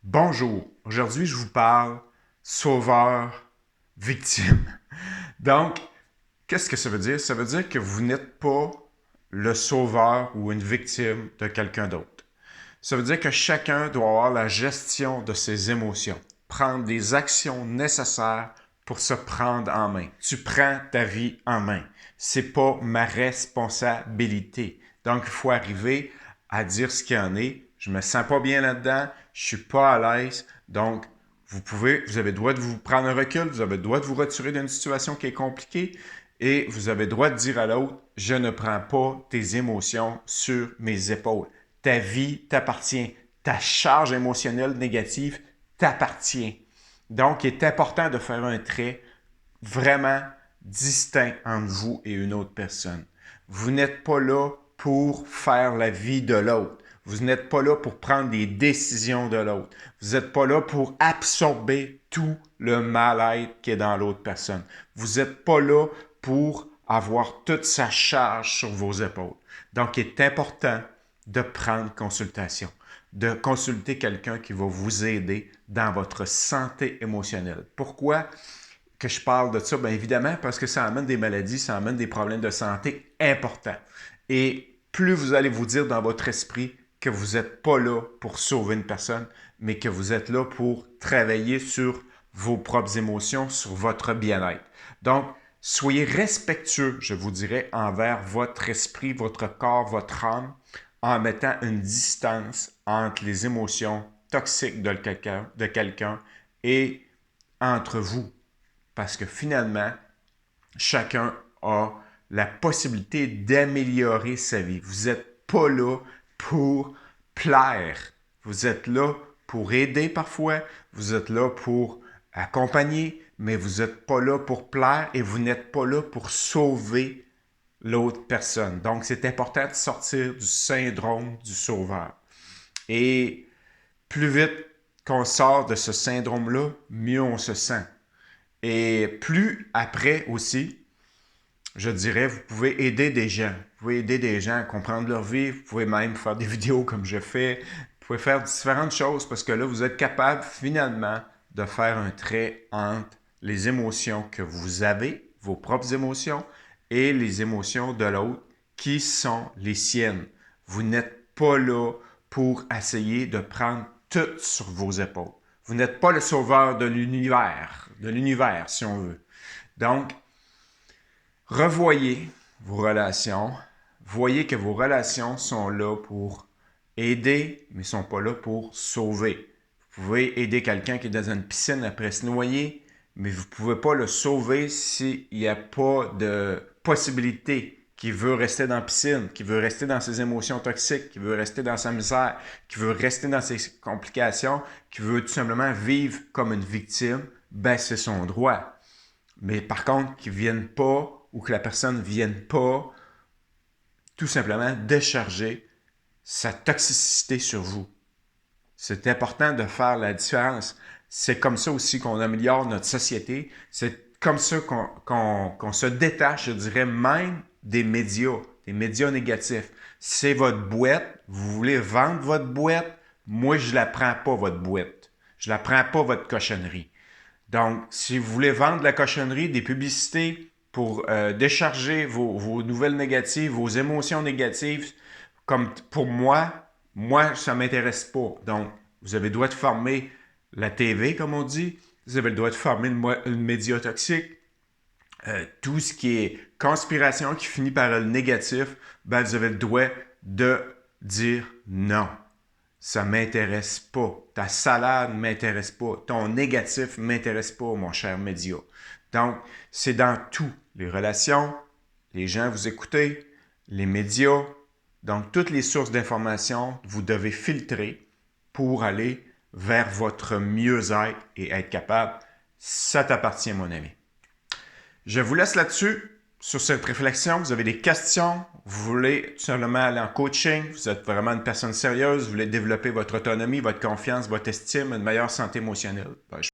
Bonjour, aujourd'hui je vous parle sauveur-victime. Donc, qu'est-ce que ça veut dire? Ça veut dire que vous n'êtes pas le sauveur ou une victime de quelqu'un d'autre. Ça veut dire que chacun doit avoir la gestion de ses émotions, prendre des actions nécessaires pour se prendre en main. Tu prends ta vie en main. C'est pas ma responsabilité. Donc, il faut arriver à dire ce qu'il y en est. Je me sens pas bien là-dedans, je suis pas à l'aise. Donc, vous avez le droit de vous prendre un recul, vous avez le droit de vous retirer d'une situation qui est compliquée et vous avez le droit de dire à l'autre, je ne prends pas tes émotions sur mes épaules. Ta vie t'appartient. Ta charge émotionnelle négative t'appartient. Donc, il est important de faire un trait vraiment distinct entre vous et une autre personne. Vous n'êtes pas là pour faire la vie de l'autre. Vous n'êtes pas là pour prendre des décisions de l'autre. Vous n'êtes pas là pour absorber tout le mal-être qui est dans l'autre personne. Vous n'êtes pas là pour avoir toute sa charge sur vos épaules. Donc, il est important de prendre consultation, de consulter quelqu'un qui va vous aider dans votre santé émotionnelle. Pourquoi que je parle de ça? Bien évidemment, parce que ça amène des maladies, ça amène des problèmes de santé importants. Et plus vous allez vous dire dans votre esprit que vous n'êtes pas là pour sauver une personne, mais que vous êtes là pour travailler sur vos propres émotions, sur votre bien-être. Donc, soyez respectueux, je vous dirais, envers votre esprit, votre corps, votre âme, en mettant une distance entre les émotions toxiques de quelqu'un et entre vous. Parce que finalement, chacun a la possibilité d'améliorer sa vie. Vous n'êtes pas là pour plaire. Vous êtes là pour aider parfois. Vous êtes là pour accompagner, mais vous n'êtes pas là pour plaire et vous n'êtes pas là pour sauver l'autre personne. Donc, c'est important de sortir du syndrome du sauveur. Et plus vite qu'on sort de ce syndrome-là, mieux on se sent. Et plus après aussi, je dirais, vous pouvez aider des gens. Vous pouvez aider des gens à comprendre leur vie. Vous pouvez même faire des vidéos comme je fais. Vous pouvez faire différentes choses parce que là, vous êtes capable finalement de faire un trait entre les émotions que vous avez, vos propres émotions, et les émotions de l'autre qui sont les siennes. Vous n'êtes pas là pour essayer de prendre tout sur vos épaules. Vous n'êtes pas le sauveur de l'univers, si on veut. Donc, revoyez vos relations. Voyez que vos relations sont là pour aider, mais ne sont pas là pour sauver. Vous pouvez aider quelqu'un qui est dans une piscine après se noyer, mais vous ne pouvez pas le sauver s'il n'y a pas de possibilité qui veut rester dans la piscine, qui veut rester dans ses émotions toxiques, qui veut rester dans sa misère, qui veut rester dans ses complications, qui veut tout simplement vivre comme une victime, ben c'est son droit. Mais par contre, qu'il ne vienne pas ou que la personne ne vienne pas tout simplement décharger sa toxicité sur vous. C'est important de faire la différence. C'est comme ça aussi qu'on améliore notre société. C'est comme ça qu'on se détache, je dirais, même des médias négatifs. C'est votre boîte, vous voulez vendre votre boîte, moi je la prends pas, votre boîte. Je la prends pas, votre cochonnerie. Donc, si vous voulez vendre de la cochonnerie, des publicités pour décharger vos nouvelles négatives, vos émotions négatives, comme pour moi, ça ne m'intéresse pas. Donc, vous avez le droit de former la TV, comme on dit. Vous avez le droit de former le média toxique. Tout ce qui est conspiration qui finit par le négatif, ben, vous avez le droit de dire non. Ça ne m'intéresse pas. Ta salade ne m'intéresse pas. Ton négatif ne m'intéresse pas, mon cher média. Donc, c'est dans tout. Les relations, les gens vous écoutez, les médias. Donc, toutes les sources d'informations, vous devez filtrer pour aller vers votre mieux-être et être capable. Ça t'appartient, mon ami. Je vous laisse là-dessus, sur cette réflexion. Vous avez des questions, vous voulez tout simplement aller en coaching, vous êtes vraiment une personne sérieuse, vous voulez développer votre autonomie, votre confiance, votre estime, une meilleure santé émotionnelle.